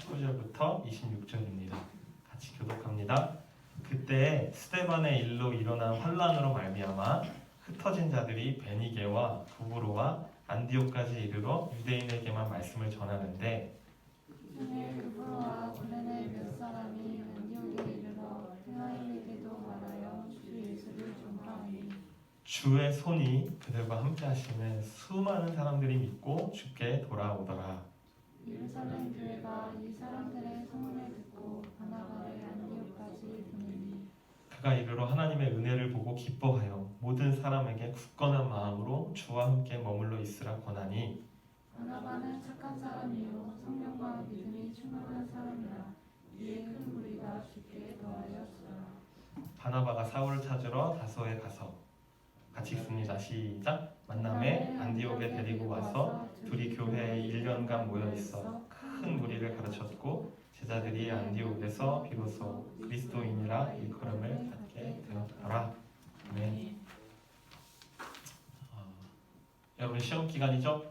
15절부터 26절입니다. 같이 교독합니다. 그때 스데반의 일로 일어난 환란으로 말미암아 흩어진 자들이 베니게와 부브로와 안디옥까지 이르러 유대인에게만 말씀을 전하는데 중에 부브로와 구레네 몇 사람이 안디옥에 이르러 헬라인에게도 말하여 주 예수를 전파하니 주의 손이 그들과 함께 하심에 수많은 사람들이 믿고 주께 돌아오더라. 예루살렘 교회가 이 사람들의 소문을 듣고 바나바를 안디옥까지 보내니 그가 이르러 하나님의 은혜를 보고 기뻐하여 모든 사람에게 굳건한 마음으로 주와 함께 머물러 있으라 권하니 바나바는 착한 사람이요 성령과 믿음이 충만한 사람이라 이에 큰 무리가 주께 더하였으라. 바나바가 사울을 찾으러 다소에 가서 같이 읽습니다. 시작. 만남에 안디옥에 데리고 와서 둘이 교회에 1년간 모여 있어 큰 무리를 가르쳤고 제자들이 안디옥에서 비로소 그리스도인이라 일컬음을 받게 되었더라. 네. 여러분 시험 기간이죠?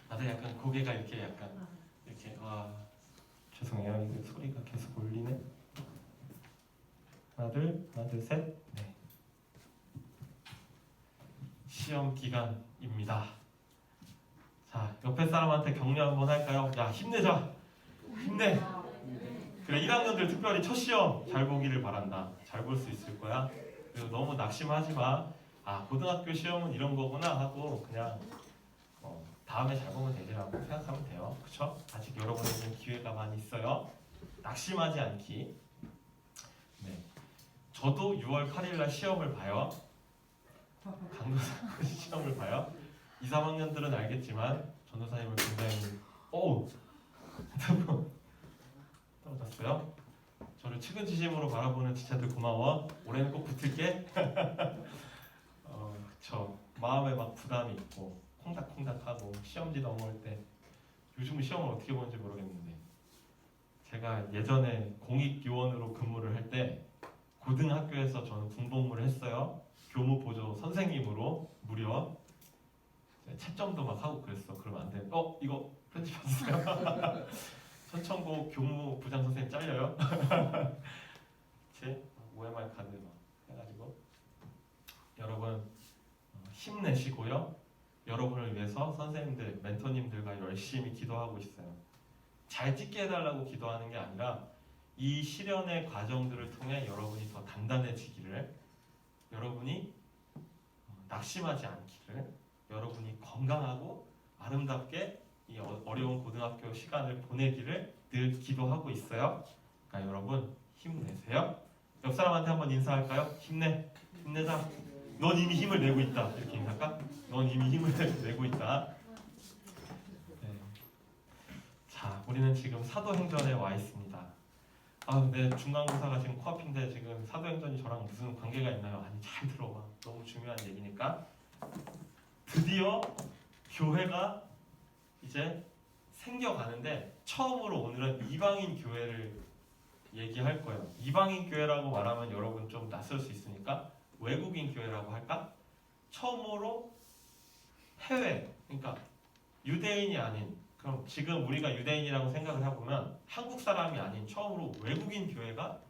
다들 약간 고개가 이렇게 약간 이렇게 죄송해요. 이거 소리가 계속 울리네. 하나 둘 셋. 네. 시험 기간입니다. 자, 옆에 사람한테 격려 한번 할까요? 야, 힘내자. 힘내. 그래, 1학년들 특별히 첫 시험 잘 보기를 바란다. 잘 볼 수 있을 거야. 그리고 너무 낙심하지 마. 고등학교 시험은 이런 거구나 하고 그냥 다음에 잘 보면 되리라고 생각하면 돼요. 그쵸? 아직 여러분에게는 기회가 많이 있어요. 낙심하지 않기. 네. 저도 6월 8일날 시험을 봐요. 강도사 시험을 봐요. 2, 3학년들은 알겠지만 전도사님을 굉장히 떨어졌어요. 저를 측은지심으로 바라보는 지체들 고마워. 올해는 꼭 붙을게. 그쵸. 마음에 막 부담이 있고 콩닥콩닥하고 시험지 넘어올 때 요즘은 시험을 어떻게 보는지 모르겠는데 제가 예전에 공익요원으로 근무를 할 때 고등학교에서 저는 군복무를 했어요. 교무보조 선생님으로 무려 채점도 막 하고 그랬어. 그러면 안 돼. 이거 편집하세요. 천천고 교무부장 선생님 잘려요. 제 OMR 카드 막 해가지고 여러분 힘내시고요. 여러분을 위해서 선생님들, 멘토님들과 열심히 기도하고 있어요. 잘 찍게 해달라고 기도하는 게 아니라 이 시련의 과정들을 통해 여러분이 더 단단해지기를, 여러분이 낙심하지 않기를, 여러분이 건강하고 아름답게 이 어려운 고등학교 시간을 보내기를 늘 기도하고 있어요. 그러니까 여러분 힘내세요. 옆 사람한테 한번 인사할까요? 힘내자. 넌 이미 힘을 내고 있다. 이렇게 인사할까? 넌 이미 힘을 내고 있다. 네. 자, 우리는 지금 사도행전에 와 있습니다. 근데 중간고사가 지금 코앞인데 지금 사도행전이 저랑 무슨 관계가 있나요? 아니, 잘 들어봐. 너무 중요한 얘기니까. 드디어 교회가 이제 생겨가는데 처음으로 오늘은 이방인 교회를 얘기할 거예요. 이방인 교회라고 말하면 여러분 좀 낯설 수 있으니까 외국인 교회라고 할까? 처음으로 해외, 그러니까 유대인이 아닌, 그럼 지금 우리가 유대인이라고 생각을 해보면 한국 사람이 아닌 처음으로 외국인 교회가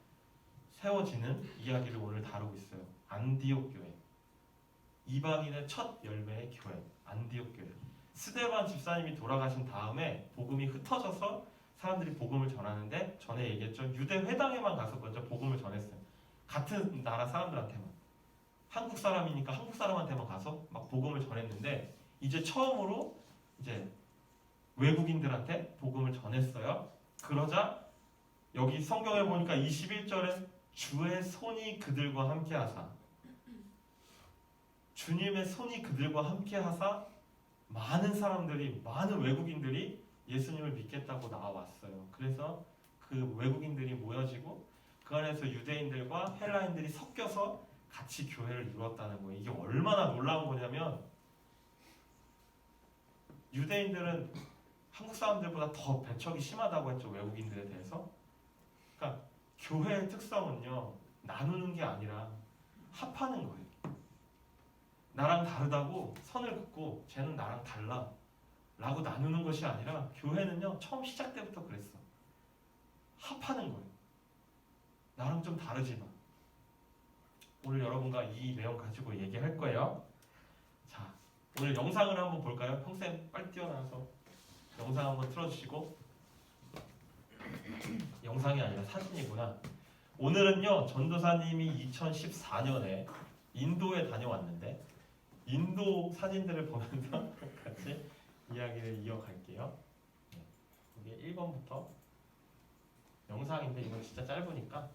세워지는 이야기를 오늘 다루고 있어요. 안디옥 교회. 이방인의 첫 열매의 교회, 안디옥 교회. 스데반 집사님이 돌아가신 다음에 복음이 흩어져서 사람들이 복음을 전하는데, 전에 얘기했죠. 유대 회당에만 가서 먼저 복음을 전했어요. 같은 나라 사람들한테만. 한국 사람이니까 한국 사람한테만 가서 막 복음을 전했는데, 이제 처음으로 이제 외국인들한테 복음을 전했어요. 그러자 여기 성경에 보니까 21절에 주의 손이 그들과 함께 하사, 주님의 손이 그들과 함께 하사 많은 사람들이, 많은 외국인들이 예수님을 믿겠다고 나와왔어요. 그래서 그 외국인들이 모여지고 그 안에서 유대인들과 헬라인들이 섞여서 같이 교회를 이루었다는 거예요. 이게 얼마나 놀라운 거냐면, 유대인들은 한국 사람들보다 더 배척이 심하다고 했죠. 외국인들에 대해서. 그러니까 교회의 특성은요, 나누는 게 아니라 합하는 거예요. 나랑 다르다고 선을 긋고 쟤는 나랑 달라. 라고 나누는 것이 아니라 교회는요 처음 시작 때부터 그랬어. 합하는 거예요. 나랑 좀 다르지만. 오늘 여러분과 이 내용 가지고 얘기할 거예요. 자, 오늘 영상을 한번 볼까요? 평생 빨리 뛰어나와서 영상 한번 틀어주시고. 영상이 아니라 사진이구나. 오늘은요 전도사님이 2014년에 인도에 다녀왔는데 인도 사진들을 보면서 같이 이야기를 이어갈게요. 네, 이게 1번부터 영상인데 이건 진짜 짧으니까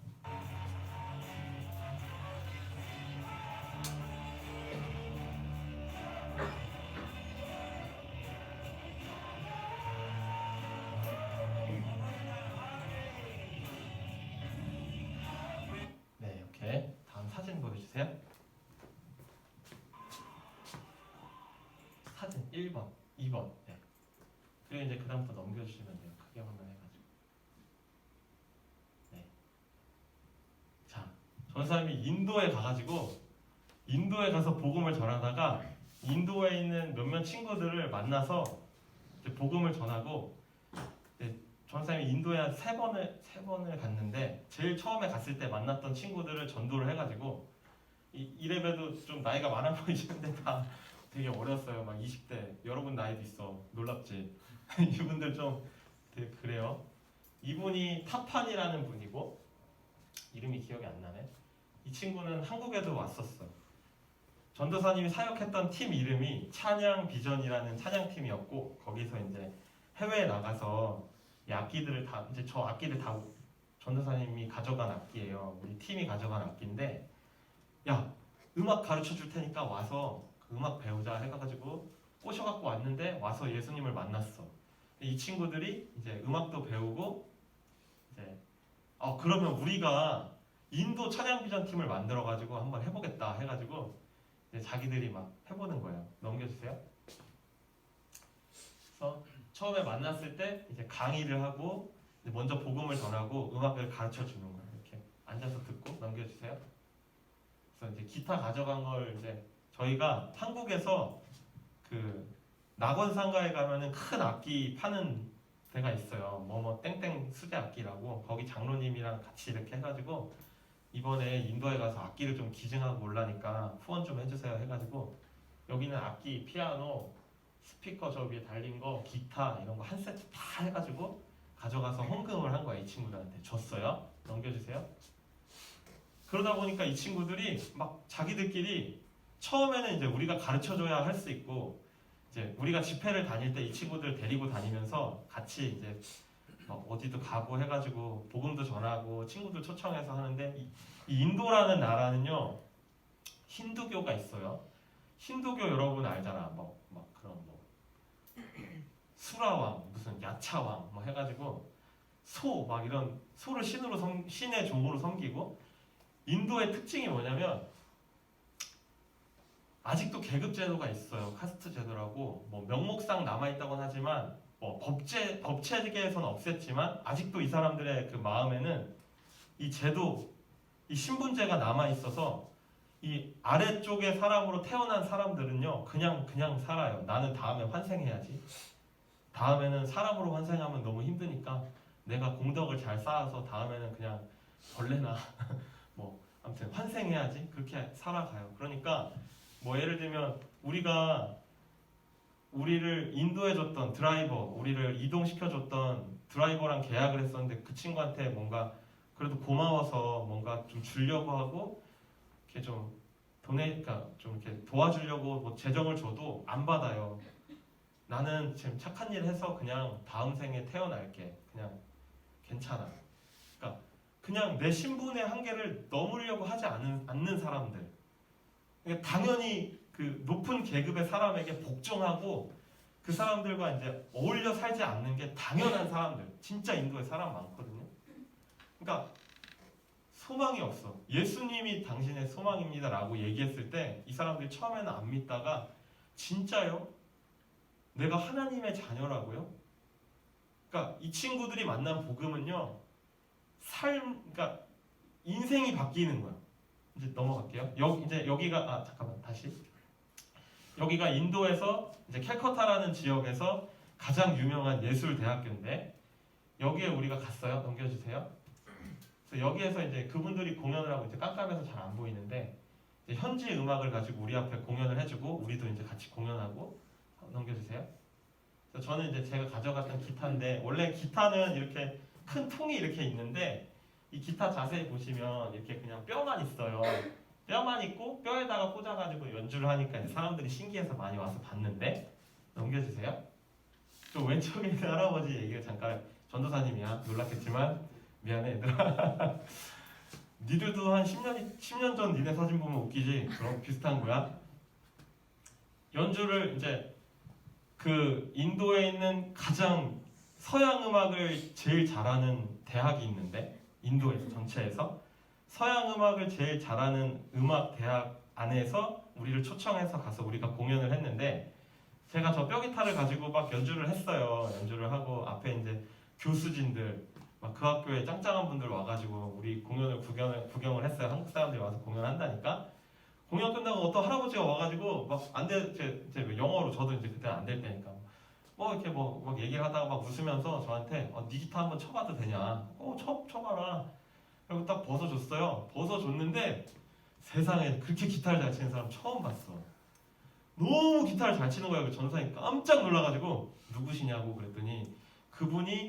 네, 이렇게 다음 사진 보여주세요. 사진 1번, 2번. 네. 그리고 이제 그 다음부터 넘겨주시면 돼요. 크게 화면해가지고. 네. 자, 전사님이 인도에 가가지고 인도에 가서 복음을 전하다가 인도에 있는 몇몇 친구들을 만나서 이제 복음을 전하고 전사님이 인도에 한 세 번을 갔는데 제일 처음에 갔을 때 만났던 친구들을 전도를 해가지고 이래봬도 좀 나이가 많아 보이시는데 다 되게 어렸어요. 막 20대. 여러분 나이도 있어. 놀랍지? 이분들 좀 되게 그래요. 이분이 타판이라는 분이고 이름이 기억이 안 나네. 이 친구는 한국에도 왔었어. 전도사님이 사역했던 팀 이름이 찬양 비전이라는 찬양팀이었고 거기서 이제 해외에 나가서 이 악기들을 다 이제 저 악기를 다 전도사님이 가져간 악기예요. 우리 팀이 가져간 악기인데 야 음악 가르쳐 줄 테니까 와서 그 음악 배우자 해가지고 꼬셔갖고 왔는데 와서 예수님을 만났어. 이 친구들이 이제 음악도 배우고 이제 그러면 우리가 인도 찬양 비전 팀을 만들어가지고 한번 해보겠다 해가지고 이제 자기들이 막 해보는 거예요. 넘겨주세요. 그래서 처음에 만났을 때 이제 강의를 하고 이제 먼저 복음을 전하고 음악을 가르쳐 주는 거예요. 이렇게 앉아서 듣고 넘겨주세요. 그래서 이제 기타 가져간 걸 이제 저희가 한국에서 그 낙원상가에 가면은 큰 악기 파는 데가 있어요. 뭐뭐 땡땡 수제 악기라고 거기 장로님이랑 같이 이렇게 해가지고 이번에 인도에 가서 악기를 좀 기증하고 올라니까 후원 좀 해주세요 해가지고 여기는 악기, 피아노, 스피커 저 위에 달린 거, 기타 이런 거 한 세트 다 해가지고 가져가서 헌금을 한 거야. 이 친구들한테 줬어요. 넘겨주세요. 그러다 보니까 이 친구들이 막 자기들끼리 처음에는 이제 우리가 가르쳐줘야 할 수 있고 이제 우리가 집회를 다닐 때 이 친구들 데리고 다니면서 같이 이제 막 어디도 가고 해가지고 복음도 전하고 친구들 초청해서 하는데 이 인도라는 나라는요 힌두교가 있어요. 힌두교 여러분 알잖아. 막 그런 뭐 수라왕 무슨 야차왕 뭐 해가지고 소 막 이런 소를 신의 종으로 섬기고 인도의 특징이 뭐냐면 아직도 계급 제도가 있어요. 카스트 제도라고 뭐 명목상 남아 있다고는 하지만 뭐 법체계에서는 없앴지만 아직도 이 사람들의 그 마음에는 이 제도, 이 신분제가 남아 있어서 이 아래쪽의 사람으로 태어난 사람들은요 그냥 살아요. 나는 다음에 환생해야지. 다음에는 사람으로 환생하면 너무 힘드니까 내가 공덕을 잘 쌓아서 다음에는 그냥 벌레나 뭐 아무튼 환생해야지. 그렇게 살아가요. 그러니까 뭐 예를 들면 우리를 인도해줬던 드라이버, 우리를 이동시켜줬던 드라이버랑 계약을 했었는데 그 친구한테 뭔가 그래도 고마워서 뭔가 좀 주려고 하고 이렇게 좀 그러니까 좀 이렇게 도와주려고 뭐 재정을 줘도 안 받아요. 나는 지금 착한 일 해서 그냥 다음 생에 태어날게. 그냥 괜찮아. 그러니까 그냥 내 신분의 한계를 넘으려고 하지 않는 사람들. 그러니까 당연히 그 높은 계급의 사람에게 복종하고 그 사람들과 이제 어울려 살지 않는 게 당연한 사람들. 진짜 인도에 사람 많거든요. 그러니까 소망이 없어. 예수님이 당신의 소망입니다라고 얘기했을 때 이 사람들이 처음에는 안 믿다가 진짜요? 내가 하나님의 자녀라고요? 그러니까 이 친구들이 만난 복음은요. 그러니까 인생이 바뀌는 거야. 이제 넘어갈게요. 이제 여기가 잠깐만 다시 여기가 인도에서 이제 캘커타라는 지역에서 가장 유명한 예술 대학교인데 여기에 우리가 갔어요. 넘겨주세요. 그래서 여기에서 이제 그분들이 공연을 하고 이제 깜깜해서 잘 안 보이는데 이제 현지 음악을 가지고 우리 앞에 공연을 해주고 우리도 이제 같이 공연하고 넘겨주세요. 그래서 저는 이제 제가 가져갔던 기타인데 원래 기타는 이렇게 큰 통이 이렇게 있는데 이 기타 자세히 보시면 이렇게 그냥 뼈만 있어요. 뼈만 있고 뼈에다가 꽂아가지고 연주를 하니까 이제 사람들이 신기해서 많이 와서 봤는데 넘겨주세요. 저 왼쪽에 있는 할아버지 얘기를 잠깐 전도사님이야. 놀랐겠지만 미안해 얘들아. 니들도 한 10년 전 니네 사진 보면 웃기지? 그럼 비슷한 거야. 연주를 이제 그 인도에 있는 가장 서양 음악을 제일 잘하는 대학이 있는데 인도에서 전체에서 서양 음악을 제일 잘하는 음악 대학 안에서 우리를 초청해서 가서 우리가 공연을 했는데 제가 저 뼈기타를 가지고 막 연주를 했어요. 연주를 하고 앞에 이제 교수진들 막 그 학교에 짱짱한 분들 와가지고 우리 공연을 구경을 했어요. 한국 사람들이 와서 공연한다니까. 공연 끝나고 어떤 할아버지가 와가지고 막 안 돼, 제 영어로 저도 이제 그때 안 될 때니까 뭐 이렇게 뭐 막 얘기를 하다가 막 웃으면서 저한테 네 기타 한번 쳐봐도 되냐? 쳐봐라. 그리고 딱 벗어줬어요. 벗어줬는데 세상에 그렇게 기타를 잘 치는 사람 처음 봤어. 너무 기타를 잘 치는 거야. 그 전사님 깜짝 놀라가지고 누구시냐고 그랬더니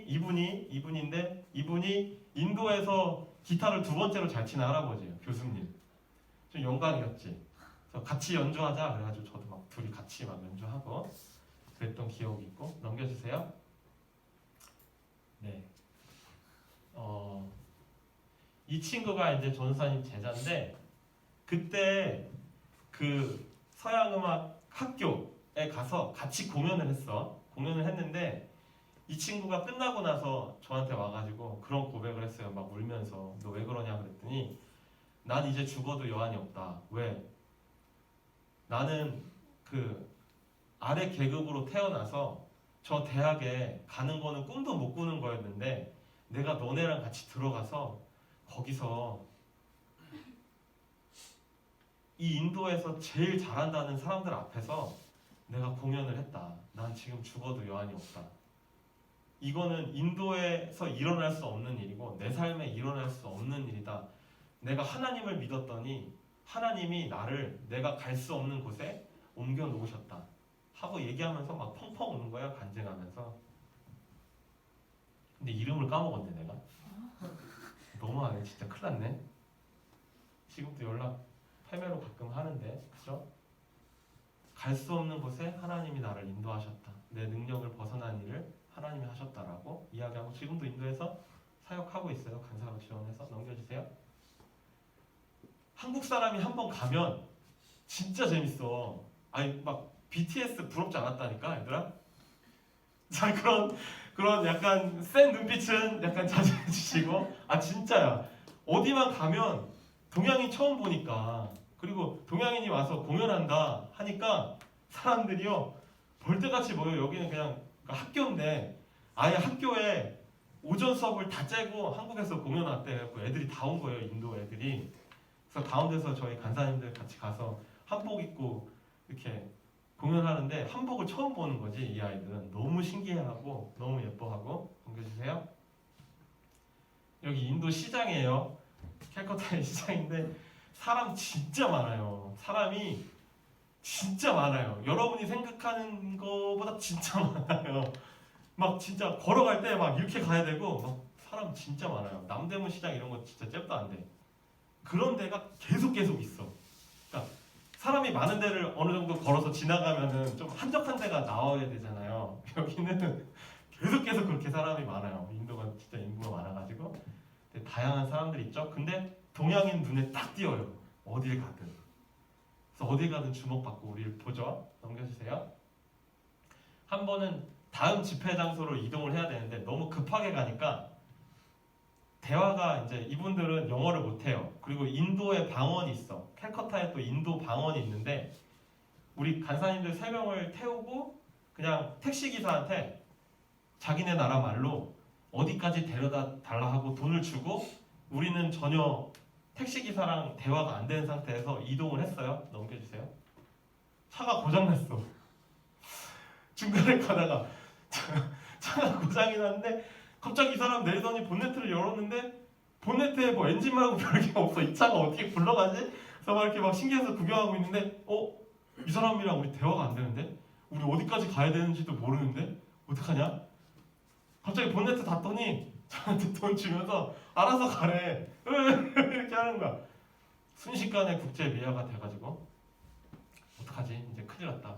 이분인데 이분이 인도에서 기타를 두 번째로 잘 치는 할아버지예요. 교수님. 좀 영광이었지. 그래서 같이 연주하자 그래가지고 저도 막 둘이 같이 막 연주하고 그랬던 기억이 있고 넘겨주세요. 네. 이 친구가 이제 전사님 제자인데 그때 그 서양음악 학교에 가서 같이 공연을 했어. 공연을 했는데 이 친구가 끝나고 나서 저한테 와가지고 그런 고백을 했어요. 막 울면서 너 왜 그러냐 그랬더니 난 이제 죽어도 여한이 없다. 왜? 나는 그 아래 계급으로 태어나서 저 대학에 가는 거는 꿈도 못 꾸는 거였는데 내가 너네랑 같이 들어가서 거기서 이 인도에서 제일 잘한다는 사람들 앞에서 내가 공연을 했다. 난 지금 죽어도 여한이 없다. 이거는 인도에서 일어날 수 없는 일이고 내 삶에 일어날 수 없는 일이다. 내가 하나님을 믿었더니 하나님이 나를 내가 갈 수 없는 곳에 옮겨 놓으셨다. 하고 얘기하면서 막 펑펑 우는 거야. 간증하면서. 근데 이름을 까먹었네 내가. 너무하네. 진짜 큰일 났네. 지금도 연락 패매로 가끔 하는데 그죠? 갈 수 없는 곳에 하나님이 나를 인도하셨다. 내 능력을 벗어난 일을 하나님이 하셨다라고 이야기하고 지금도 인도에서 사역하고 있어요. 간사로 지원해서. 넘겨주세요. 한국 사람이 한번 가면 진짜 재밌어. 아니 막 BTS 부럽지 않았다니까 얘들아. 자 그런 약간 센 눈빛은 약간 자제해 주시고 진짜야. 어디만 가면 동양인 처음 보니까 그리고 동양인이 와서 공연한다 하니까 사람들이요 벌떼같이 모여. 여기는 그냥 학교인데 아예 학교에 오전 수업을 다 째고 한국에서 공연 왔대. 그래서 애들이 다 온 거예요. 인도 애들이. 그래서 가운데서 저희 간사님들 같이 가서 한복 입고 이렇게 공연하는데 한복을 처음 보는 거지. 이 아이들은 너무 신기해하고 너무 예뻐하고. 넘겨주세요. 여기 인도 시장이에요. 캘커타의 시장인데 사람 진짜 많아요. 사람이 진짜 많아요. 여러분이 생각하는 거보다 진짜 많아요. 막 진짜 걸어갈 때 막 이렇게 가야 되고 막 사람 진짜 많아요. 남대문 시장 이런 거 진짜 잽도 안 돼. 그런 데가 계속 있어. 그러니까 사람이 많은 데를 어느 정도 걸어서 지나가면은 좀 한적한 데가 나와야 되잖아요. 여기는 계속 그렇게 사람이 많아요. 인도가 진짜 인구가 많아가지고 다양한 사람들이 있죠. 근데 동양인 눈에 딱 띄어요. 어딜 가든. 그래서 어딜 가든 주목받고 우리를 보죠. 넘겨주세요. 한 번은 다음 집회 장소로 이동을 해야 되는데 너무 급하게 가니까 대화가 이제 이분들은 영어를 못해요. 그리고 인도에 방언이 있어. 캘커타에 또 인도 방언이 있는데 우리 간사님들 3명을 태우고 그냥 택시기사한테 자기네 나라 말로 어디까지 데려다 달라 하고 돈을 주고 우리는 전혀 택시기사랑 대화가 안 되는 상태에서 이동을 했어요. 넘겨주세요. 차가 고장났어. 중간에 가다가 차가 고장이 났는데 갑자기 이 사람 내리더니 본네트를 열었는데 본네트에 뭐 엔진 말고 별게 없어. 이 차가 어떻게 굴러가지? 그래서 막 이렇게 막 신기해서 구경하고 있는데 이 사람이랑 우리 대화가 안 되는데? 우리 어디까지 가야 되는지도 모르는데? 어떡하냐? 갑자기 본네트 닫더니 저한테 돈 주면서 알아서 가래. 이렇게 하는 거야. 순식간에 국제 미아가 돼가지고 어떡하지? 이제 큰일 났다.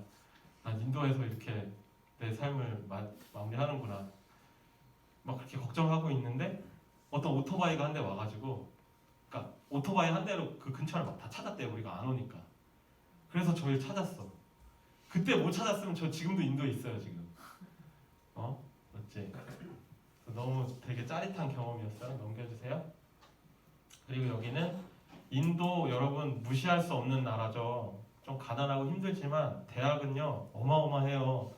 난 인도에서 이렇게 내 삶을 마무리하는구나. 막 그렇게 걱정하고 있는데 어떤 오토바이가 한 대 와가지고, 그러니까 오토바이 한 대로 그 근처를 막 다 찾았대. 우리가 안 오니까. 그래서 저희를 찾았어. 그때 못 찾았으면 저 지금도 인도에 있어요 지금. 맞지? 너무 되게 짜릿한 경험이었어요. 넘겨주세요. 그리고 여기는 인도, 여러분 무시할 수 없는 나라죠. 좀 가난하고 힘들지만 대학은요 어마어마해요.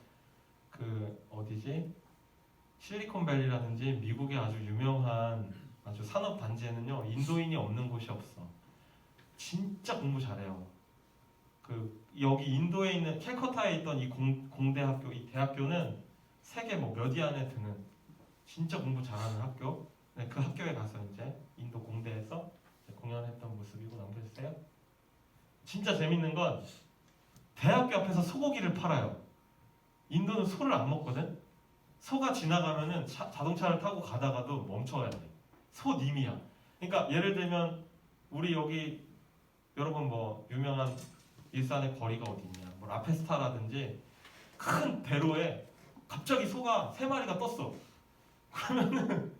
그 어디지? 실리콘밸리라든지 미국의 아주 유명한 아주 산업 단지에는요 인도인이 없는 곳이 없어. 진짜 공부 잘해요. 그 여기 인도에 있는 캘커타에 있던 이 공대학교, 이 대학교는 세계 뭐 몇 위 안에 드는 진짜 공부 잘하는 학교. 네, 그 학교에 가서 이제 인도 공대에서 이제 공연했던 모습이고. 넘겨주세요. 진짜 재밌는 건 대학교 앞에서 소고기를 팔아요. 인도는 소를 안 먹거든. 소가 지나가면은 자동차를 타고 가다가도 멈춰야 돼. 소님이야. 그러니까 예를 들면 우리 여기 여러분 뭐 유명한 일산의 거리가 어디 있냐? 뭐 라페스타라든지 큰 대로에 갑자기 소가 3마리가 떴어. 그러면은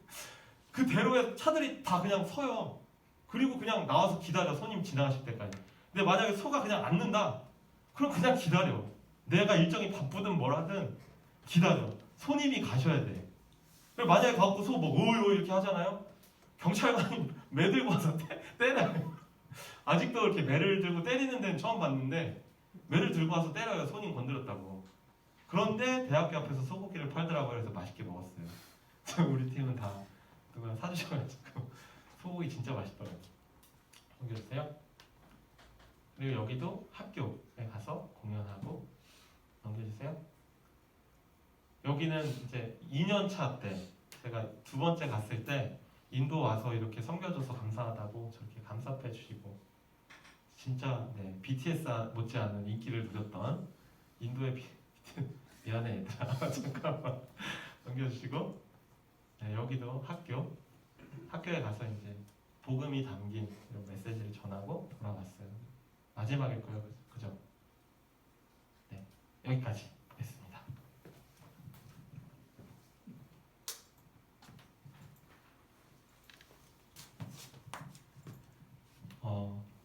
그 대로에 차들이 다 그냥 서요. 그리고 그냥 나와서 기다려. 손님 지나가실 때까지. 근데 만약에 소가 그냥 앉는다. 그럼 그냥 기다려. 내가 일정이 바쁘든 뭐라든 기다려. 손님이 가셔야 돼. 그리고 만약에 가갖고 소 뭐 오요 이렇게 하잖아요. 경찰관이 매 들고 와서 때려요. 아직도 이렇게 매를 들고 때리는 데는 처음 봤는데 매를 들고 와서 때려요. 손님 건드렸다고. 그런데 대학교 앞에서 소고기를 팔더라고요. 그래서 맛있게 먹었어요. 우리 팀은 다 누가 사주셔가지고 소고기 진짜 맛있더라고요. 넘겨주세요. 그리고 여기도 학교에 가서 공연하고. 넘겨주세요. 여기는 이제 2년차 때 제가 2번째 갔을 때 인도 와서 이렇게 섬겨줘서 감사하다고 저렇게 감사패 주시고 진짜 네, BTS 못지않은 인기를 누렸던 인도의 미안해 얘들아 잠깐만 넘겨주시고. 네, 여기도 학교에 가서 이제 복음이 담긴 이런 메시지를 전하고 돌아왔어요. 마지막일 거예요, 그죠? 네, 여기까지 하겠습니다.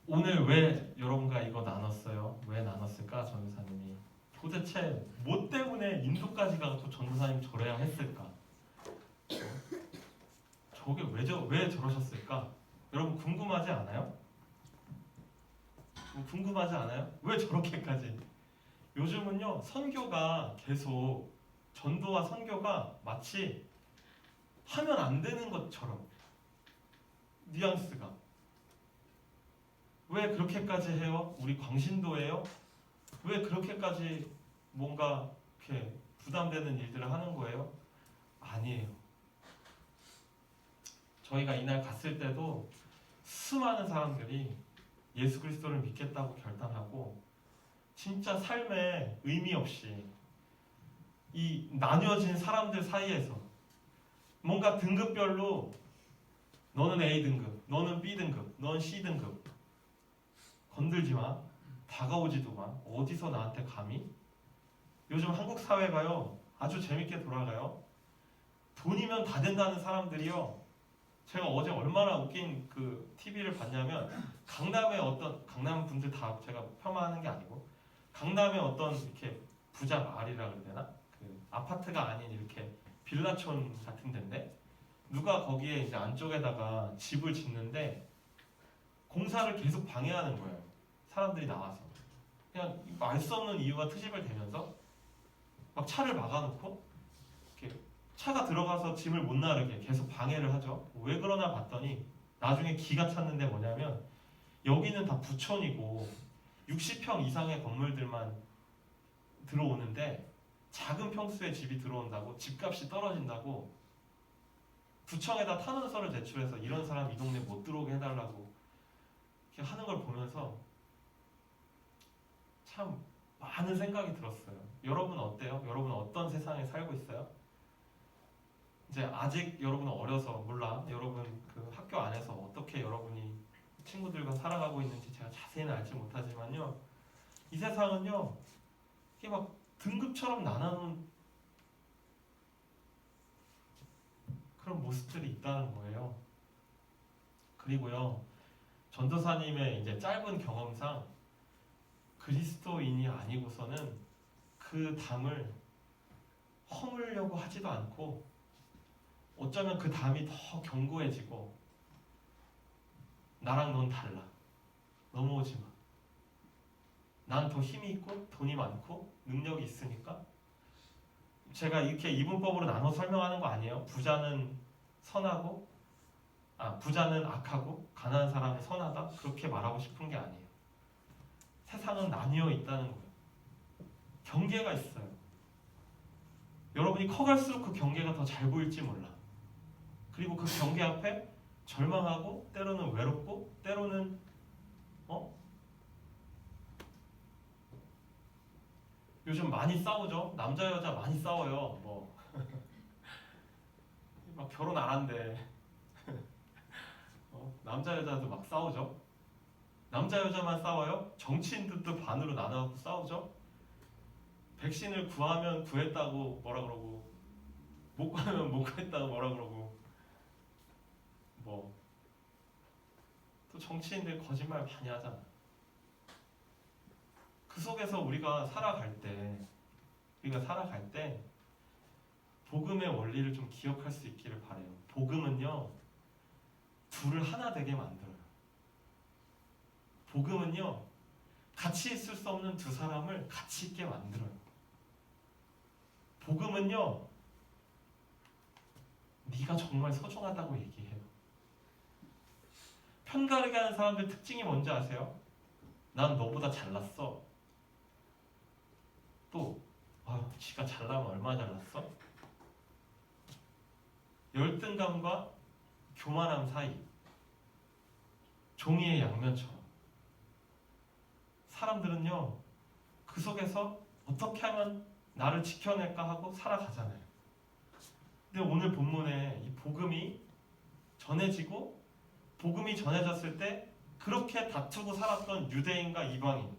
오늘 왜 여러분과 이거 나눴어요? 왜 나눴을까? 전도사님이 도대체 뭐 때문에 인도까지 가서 전도사님 저래야 했을까? 저게 왜 저러셨을까? 여러분 궁금하지 않아요? 궁금하지 않아요? 왜 저렇게까지? 요즘은요 선교가 계속 전도와 선교가 마치 하면 안 되는 것처럼 뉘앙스가. 왜 그렇게까지 해요? 우리 광신도예요? 왜 그렇게까지 뭔가 이렇게 부담되는 일들을 하는 거예요? 아니에요. 저희가 이날 갔을 때도 수많은 사람들이 예수 그리스도를 믿겠다고 결단하고 진짜 삶에 의미 없이 이 나뉘어진 사람들 사이에서 뭔가 등급별로 너는 A등급, 너는 B등급, 넌 C등급 건들지 마. 다가오지도 마. 어디서 나한테 감히? 요즘 한국 사회가요 아주 재밌게 돌아가요. 돈이면 다 된다는 사람들이요. 제가 어제 얼마나 웃긴 그 TV를 봤냐면 강남 분들 다 제가 폄하하는 게 아니고 강남의 어떤 이렇게 부자 마을이라 그래야 되나? 그 아파트가 아닌 이렇게 빌라촌 같은 데인데 누가 거기에 이제 안쪽에다가 집을 짓는데 공사를 계속 방해하는 거예요. 사람들이 나와서 그냥 알 수 없는 이유가 트집을 대면서 막 차를 막아놓고 이렇게 차가 들어가서 짐을 못 나르게 계속 방해를 하죠. 왜 그러나 봤더니 나중에 기가 찼는데 뭐냐면 여기는 다 부촌이고 60평 이상의 건물들만 들어오는데 작은 평수의 집이 들어온다고 집값이 떨어진다고 구청에다 탄원서를 제출해서 이런 사람 이 동네 못 들어오게 해달라고 이렇게 하는 걸 보면서 참 많은 생각이 들었어요. 여러분 어때요? 여러분 어떤 세상에 살고 있어요? 이제 아직 여러분은 어려서 몰라. 여러분 그 학교 안에서 어떻게 여러분이 친구들과 살아가고 있는지 제가 자세히는 알지 못하지만요. 이 세상은요. 이게 막 등급처럼 나눠놓은 그런 모습들이 있다는 거예요. 그리고요. 전도사님의 이제 짧은 경험상 그리스도인이 아니고서는 그 담을 허물려고 하지도 않고 어쩌면 그 담이 더 견고해지고 나랑 넌 달라. 넘어오지 마. 난 더 힘이 있고 돈이 많고 능력이 있으니까 제가 이렇게 이분법으로 나눠 설명하는 거 아니에요. 부자는 선하고 부자는 악하고 가난한 사람은 선하다 그렇게 말하고 싶은 게 아니에요. 세상은 나뉘어 있다는 거예요. 경계가 있어요. 여러분이 커갈수록 그 경계가 더 잘 보일지 몰라. 그리고 그 경계 앞에 절망하고 때로는 외롭고 때로는 요즘 많이 싸우죠. 남자 여자 많이 싸워요. 뭐 막 결혼 안 한대. 남자 여자도 막 싸우죠. 남자 여자만 싸워요? 정치인들도 반으로 나눠서 싸우죠. 백신을 구하면 구했다고 뭐라 그러고 못 구하면 못 구했다고 뭐라 그러고 뭐 또 정치인들 거짓말 많이 하잖아. 그 속에서 우리가 살아갈 때 복음의 원리를 좀 기억할 수 있기를 바래요. 복음은요 둘을 하나 되게 만들어요. 복음은요 같이 있을 수 없는 두 사람을 같이 있게 만들어요. 복음은요 네가 정말 소중하다고 얘기해요. 편가르게 하는 사람들 특징이 뭔지 아세요? 난 너보다 잘났어. 또 지가 잘나면 얼마나 잘났어? 열등감과 교만함 사이 종이의 양면처럼 사람들은요 그 속에서 어떻게 하면 나를 지켜낼까 하고 살아가잖아요. 근데 오늘 본문에 이 복음이 전해지고 복음이 전해졌을 때 그렇게 다투고 살았던 유대인과 이방인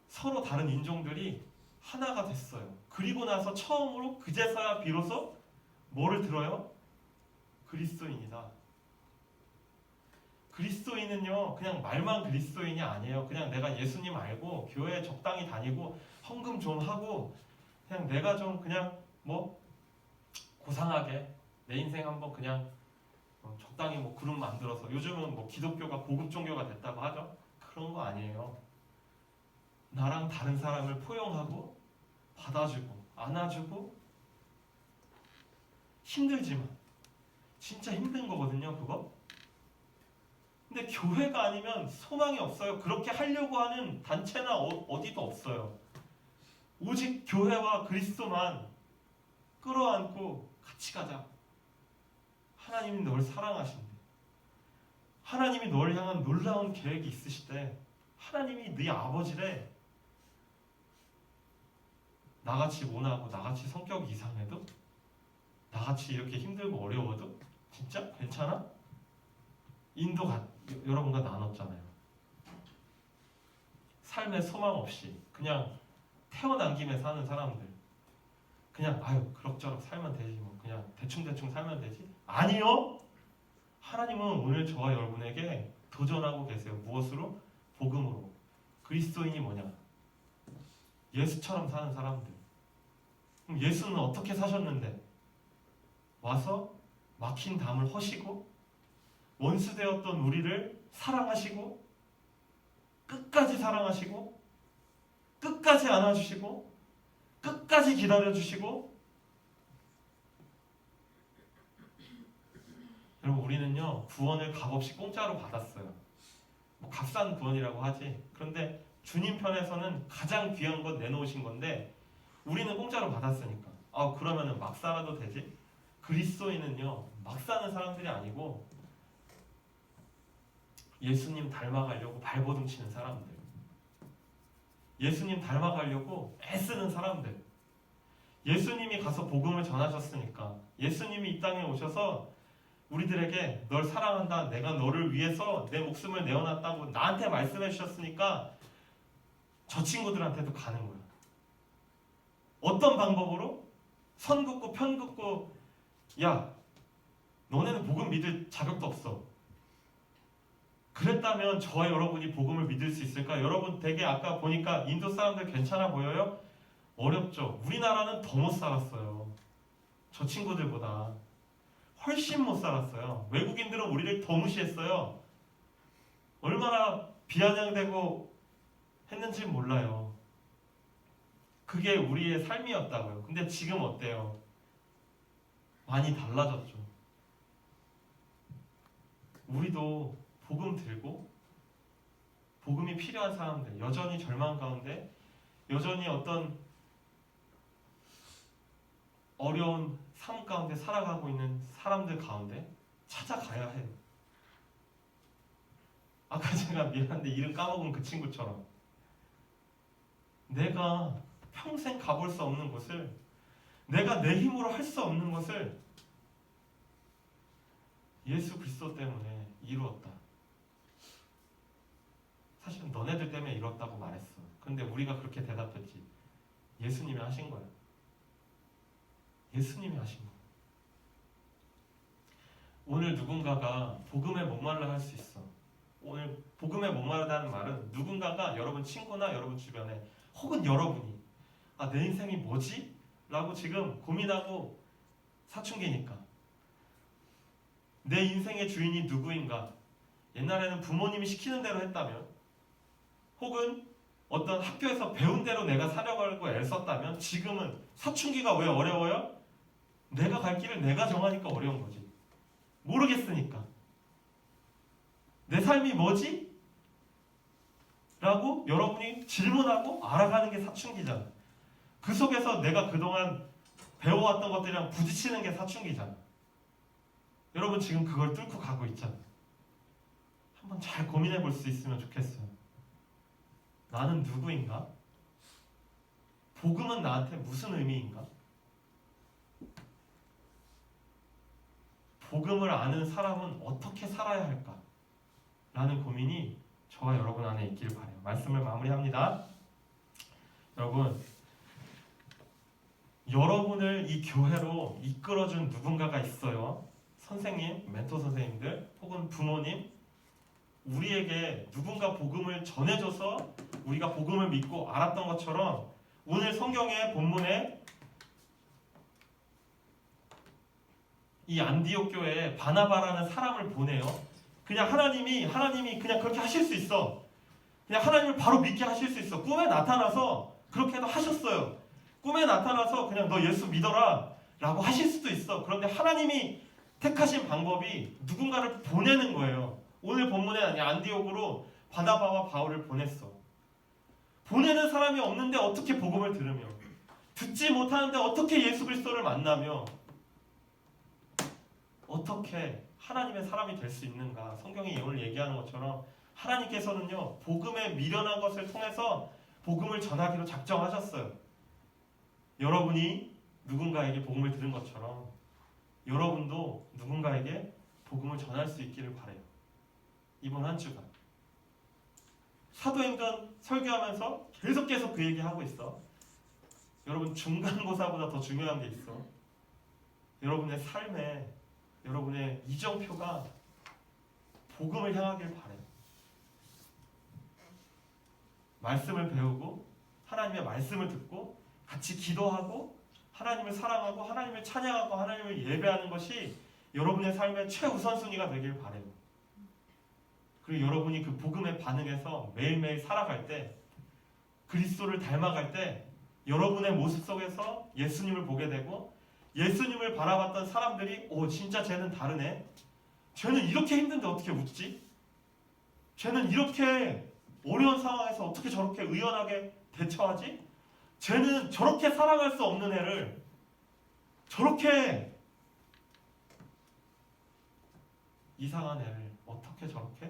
서로 다른 인종들이 하나가 됐어요. 그리고 나서 처음으로 그제서야 비로소 뭐를 들어요? 그리스도인이다. 그리스도인은요 그냥 말만 그리스도인이 아니에요. 그냥 내가 예수님 알고 교회에 적당히 다니고 헌금 좀 하고 그냥 내가 좀 그냥 뭐 고상하게 내 인생 한번 그냥 적당히 뭐 그룹 만들어서 요즘은 뭐 기독교가 고급 종교가 됐다고 하죠. 그런 거 아니에요. 나랑 다른 사람을 포용하고 받아주고 안아주고 힘들지만 진짜 힘든 거거든요 그거. 근데 교회가 아니면 소망이 없어요. 그렇게 하려고 하는 단체나 어디도 없어요. 오직 교회와 그리스도만 끌어안고 같이 가자. 하나님이 널 사랑하신대. 하나님이 널 향한 놀라운 계획이 있으시대. 하나님이 네 아버지래. 나같이 모나고 나같이 성격이 이상해도 나같이 이렇게 힘들고 어려워도 진짜 괜찮아? 여러분과 나눴잖아요. 삶에 소망 없이 그냥 태어난 김에 사는 사람들 그냥 그럭저럭 살면 되지 뭐 그냥 대충 살면 되지? 아니요. 하나님은 오늘 저와 여러분에게 도전하고 계세요. 무엇으로? 복음으로. 그리스도인이 뭐냐? 예수처럼 사는 사람들. 그럼 예수는 어떻게 사셨는데? 와서 막힌 담을 허시고 원수 되었던 우리를 사랑하시고 끝까지 사랑하시고 끝까지 안아주시고 끝까지 기다려주시고 여러분 우리는요 구원을 값없이 공짜로 받았어요. 뭐 값싼 구원이라고 하지. 그런데 주님 편에서는 가장 귀한 것 내놓으신 건데 우리는 공짜로 받았으니까 그러면은 막 살아도 되지? 그리스도인은요 막 사는 사람들이 아니고 예수님 닮아가려고 발버둥 치는 사람들, 예수님 닮아가려고 애쓰는 사람들, 예수님이 가서 복음을 전하셨으니까, 예수님이 이 땅에 오셔서 우리들에게 널 사랑한다, 내가 너를 위해서 내 목숨을 내어놨다고 나한테 말씀해 주셨으니까 저 친구들한테도 가는 거야. 어떤 방법으로? 선 긋고 편 긋고, 야 너네는 복음 믿을 자격도 없어. 그랬다면 저와 여러분이 복음을 믿을 수 있을까? 여러분 되게 아까 보니까 인도 사람들 괜찮아 보여요? 어렵죠. 우리나라는 더 못 살았어요. 저 친구들보다 훨씬 못 살았어요. 외국인들은 우리를 더 무시했어요. 얼마나 비아냥대고 했는지 몰라요. 그게 우리의 삶이었다고요. 근데 지금 어때요? 많이 달라졌죠. 우리도 복음 들고 복음이 필요한 사람들, 여전히 절망 가운데, 여전히 어떤 어려운 삶 가운데 살아가고 있는 사람들 가운데 찾아가야 해요. 아까 제가 미안한데 이름 까먹은 그 친구처럼 내가 평생 가볼 수 없는 곳을, 내가 내 힘으로 할 수 없는 것을 예수 그리스도 때문에 이루었다. 사실은 너네들 때문에 이뤘다고 말했어. 근데 우리가 그렇게 대답했지. 예수님이 하신 거야. 예수님이 하신 거야. 오늘 누군가가 복음에 목말라 할 수 있어. 오늘 복음에 목마르다는 말은 누군가가 여러분 친구나 여러분 주변에 혹은 여러분이 내 인생이 뭐지? 라고 지금 고민하고 사춘기니까 내 인생의 주인이 누구인가? 옛날에는 부모님이 시키는 대로 했다면, 혹은 어떤 학교에서 배운 대로 내가 살아가려고 애썼다면, 지금은 사춘기가 왜 어려워요? 내가 갈 길을 내가 정하니까 어려운 거지. 모르겠으니까. 내 삶이 뭐지? 라고 여러분이 질문하고 알아가는 게 사춘기잖아. 그 속에서 내가 그동안 배워왔던 것들이랑 부딪히는 게 사춘기잖아. 여러분 지금 그걸 뚫고 가고 있잖아. 한번 잘 고민해 볼 수 있으면 좋겠어요. 나는 누구인가? 복음은 나한테 무슨 의미인가? 복음을 아는 사람은 어떻게 살아야 할까? 라는 고민이 저와 여러분 안에 있기를 바라요. 말씀을 마무리합니다. 여러분, 여러분을 이 교회로 이끌어준 누군가가 있어요. 선생님, 멘토 선생님들, 혹은 부모님, 우리에게 누군가 복음을 전해줘서 우리가 복음을 믿고 알았던 것처럼 오늘 성경의 본문에 이 안디옥 교회에 바나바라는 사람을 보내요. 그냥 하나님이 그냥 그렇게 하실 수 있어. 그냥 하나님을 바로 믿게 하실 수 있어. 꿈에 나타나서 그렇게도 하셨어요. 꿈에 나타나서 그냥 너 예수 믿어라 라고 하실 수도 있어. 그런데 하나님이 택하신 방법이 누군가를 보내는 거예요. 오늘 본문에 안디옥으로 바나바와 바울을 보냈어. 보내는 사람이 없는데 어떻게 복음을 들으며, 듣지 못하는데 어떻게 예수 그리스도를 만나며, 어떻게 하나님의 사람이 될 수 있는가? 성경이 오늘 얘기하는 것처럼 하나님께서는요 복음에 미련한 것을 통해서 복음을 전하기로 작정하셨어요. 여러분이 누군가에게 복음을 들은 것처럼 여러분도 누군가에게 복음을 전할 수 있기를 바라요. 이번 한 주간 사도행전 설교하면서 계속 그 얘기하고 있어. 여러분 중간고사보다 더 중요한 게 있어. 여러분의 삶에 여러분의 이정표가 복음을 향하길 바라요. 말씀을 배우고 하나님의 말씀을 듣고 같이 기도하고 하나님을 사랑하고 하나님을 찬양하고 하나님을 예배하는 것이 여러분의 삶의 최우선순위가 되길 바라요. 그리고 여러분이 그 복음에 반응해서 매일매일 살아갈 때, 그리스도를 닮아갈 때 여러분의 모습 속에서 예수님을 보게 되고, 예수님을 바라봤던 사람들이 진짜 쟤는 다르네. 쟤는 이렇게 힘든데 어떻게 웃지? 쟤는 이렇게 어려운 상황에서 어떻게 저렇게 의연하게 대처하지? 쟤는 저렇게 사랑할 수 없는 애를 저렇게 이상한 애를 어떻게 저렇게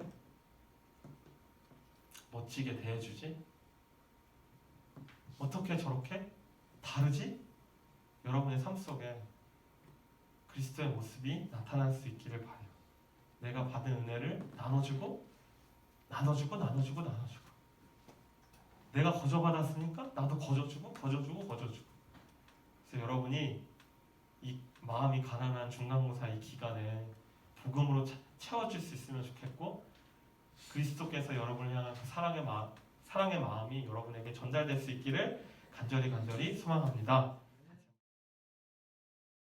멋지게 대해주지? 어떻게 저렇게 다르지? 여러분의 삶 속에 그리스도의 모습이 나타날 수 있기를 바라요. 내가 받은 은혜를 나눠주고 나눠주고 나눠주고 나눠주고, 내가 거저받았으니까 나도 거저주고 거저주고 거저주고. 그래서 여러분이 이 마음이 가난한 중간고사 이 기간에 복음으로 채워질 수 있으면 좋겠고, 그리스도께서 여러분을 향한 그 사랑의 마음이 여러분에게 전달될 수 있기를 간절히 소망합니다.